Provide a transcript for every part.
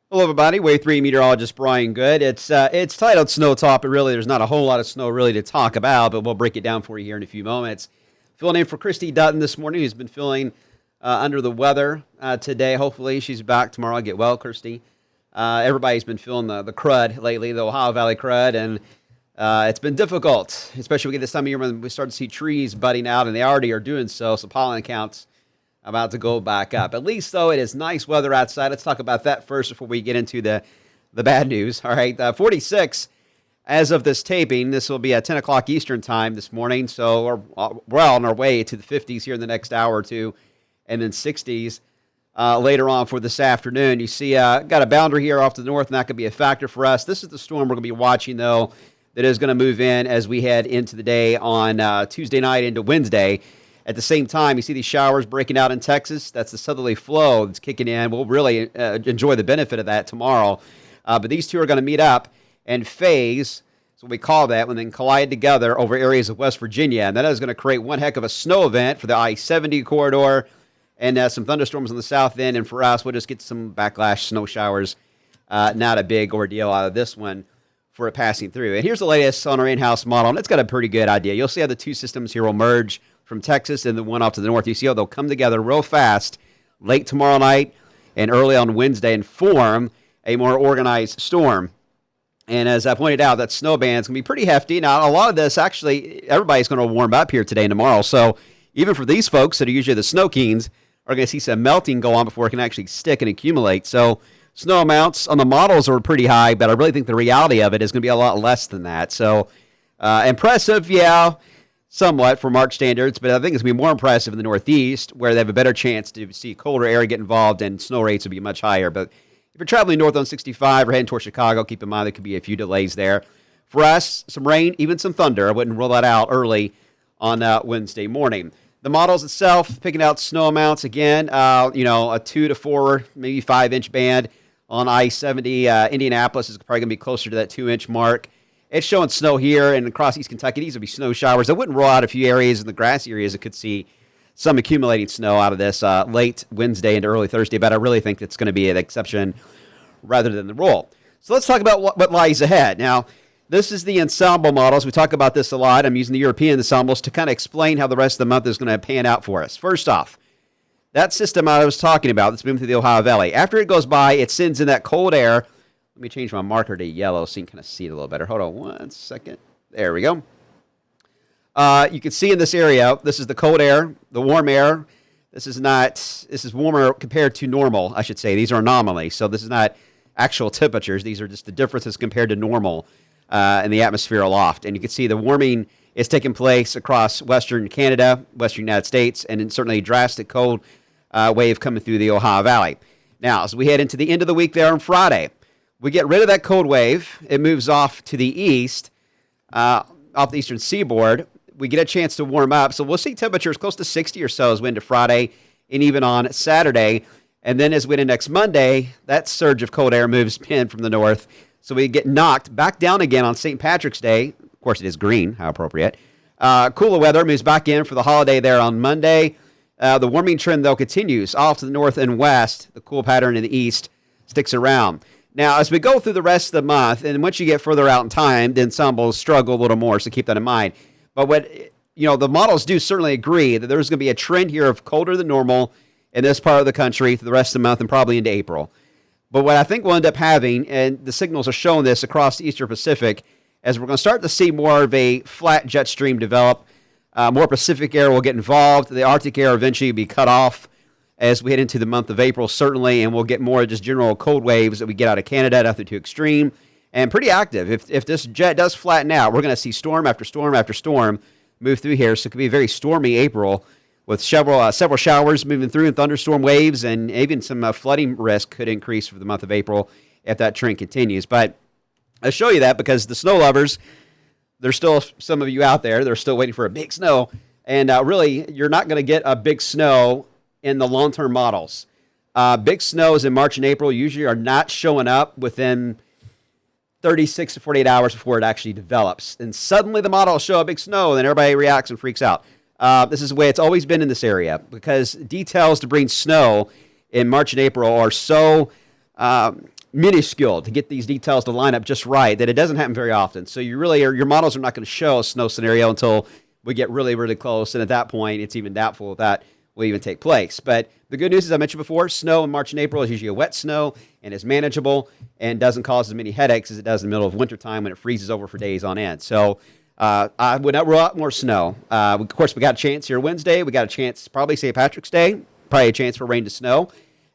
Hello, everybody. Wave 3 meteorologist Brian Good. It's titled Snow Top, but really there's not a whole lot of snow really to talk about, but we'll break it down for you here in a few moments. Filling in for Christy Dutton this morning, who's been feeling under the weather today. Hopefully she's back tomorrow. Get well, Christy. Everybody's been feeling the crud lately, the Ohio Valley crud, and it's been difficult, especially we get this time of year when we start to see trees budding out, and they already are doing so pollen counts about to go back up. At least, though, it is nice weather outside. Let's talk about that first before we get into the bad news. All right, 46 as of this taping. This will be at 10 o'clock Eastern time this morning. So we're on our way to the 50s here in the next hour or two, and then 60s later on for this afternoon. You see, got a boundary here off to the north, and that could be a factor for us. This is the storm we're going to be watching, though, that is going to move in as we head into the day on Tuesday night into Wednesday. At the same time, you see these showers breaking out in Texas. That's the southerly flow that's kicking in. We'll really enjoy the benefit of that tomorrow. But these two are going to meet up and phase, that's what we call that, and then collide together over areas of West Virginia. And that is going to create one heck of a snow event for the I-70 corridor and some thunderstorms on the south end. And for us, we'll just get some backlash snow showers. Not a big ordeal out of this one for it passing through. And here's the latest on our in-house model, and it's got a pretty good idea. You'll see how the two systems here will merge from Texas and the one off to the north. You see how they'll come together real fast late tomorrow night and early on Wednesday and form a more organized storm. And as I pointed out, that snow band's going to be pretty hefty. Now, a lot of this, actually, everybody's going to warm up here today and tomorrow. So even for these folks that are usually the snow kings, are going to see some melting go on before it can actually stick and accumulate. So snow amounts on the models are pretty high, but I really think the reality of it is going to be a lot less than that. So impressive, yeah, somewhat for March standards, but I think it's going to be more impressive in the Northeast, where they have a better chance to see colder air get involved and snow rates will be much higher. But if you're traveling north on 65 or heading towards Chicago, keep in mind there could be a few delays there. For us, some rain, even some thunder. I wouldn't rule that out early on Wednesday morning. The models itself, picking out snow amounts, again, a 2 to 4, maybe 5-inch band on I-70. Indianapolis is probably going to be closer to that 2-inch mark. It's showing snow here and across East Kentucky. These will be snow showers. I wouldn't rule out a few areas in the grassy areas that could see some accumulating snow out of this late Wednesday into early Thursday, but I really think it's going to be an exception rather than the rule. So let's talk about what lies ahead. Now, this is the ensemble models. We talk about this a lot. I'm using the European ensembles to kind of explain how the rest of the month is going to pan out for us. First off, that system I was talking about that's moving through the Ohio Valley, after it goes by, it sends in that cold air. Let me change my marker to yellow so you can kind of see it a little better. Hold on one second. There we go. You can see in this area, this is the cold air, the warm air. This is warmer compared to normal, I should say. These are anomalies, so this is not actual temperatures. These are just the differences compared to normal in the atmosphere aloft. And you can see the warming is taking place across western Canada, western United States, and then certainly a drastic cold wave coming through the Ohio Valley. Now, as we head into the end of the week there on Friday, we get rid of that cold wave. It moves off to the east, off the eastern seaboard. We get a chance to warm up. So we'll see temperatures close to 60 or so as we into Friday and even on Saturday. And then as we into next Monday, that surge of cold air moves in from the north. So we get knocked back down again on St. Patrick's Day. Of course, it is green. How appropriate. Cooler weather moves back in for the holiday there on Monday. The warming trend, though, continues off to the north and west. The cool pattern in the east sticks around. Now, as we go through the rest of the month, and once you get further out in time, the ensembles struggle a little more, so keep that in mind. But the models do certainly agree that there's going to be a trend here of colder than normal in this part of the country through the rest of the month and probably into April. But what I think we'll end up having, and the signals are showing this across the Eastern Pacific, as we're going to start to see more of a flat jet stream develop. More Pacific air will get involved. The Arctic air eventually will be cut off as we head into the month of April, certainly, and we'll get more just general cold waves that we get out of Canada, nothing too extreme, and pretty active. If this jet does flatten out, we're going to see storm after storm after storm move through here, so it could be a very stormy April with several showers moving through and thunderstorm waves, and even some flooding risk could increase for the month of April if that trend continues. But I'll show you that because the snow lovers, there's still some of you out there, they're still waiting for a big snow, and really, you're not going to get a big snow in the long-term models. Big snows in March and April usually are not showing up within 36 to 48 hours before it actually develops. And suddenly the model will show a big snow, and then everybody reacts and freaks out. This is the way it's always been in this area because details to bring snow in March and April are so minuscule to get these details to line up just right that it doesn't happen very often. So you really your models are not going to show a snow scenario until we get really, really close. And at that point, it's even doubtful if that will even take place. But the good news, as I mentioned before, snow in March and April is usually a wet snow and is manageable and doesn't cause as many headaches as it does in the middle of wintertime when it freezes over for days on end. So I would not rule out more snow. Of course, we got a chance here Wednesday. We got a chance probably St. Patrick's Day, probably a chance for rain to snow.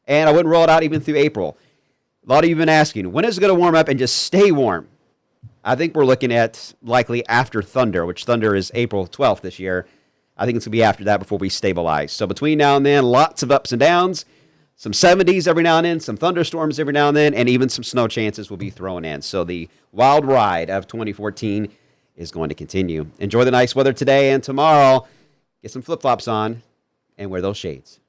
And I wouldn't rule it out even through April. A lot of you have been asking, when is it going to warm up and just stay warm? I think we're looking at likely after Thunder, which Thunder is April 12th this year. I think it's going to be after that before we stabilize. So between now and then, lots of ups and downs, some 70s every now and then, some thunderstorms every now and then, and even some snow chances will be thrown in. So the wild ride of 2014 is going to continue. Enjoy the nice weather today and tomorrow. Get some flip-flops on and wear those shades.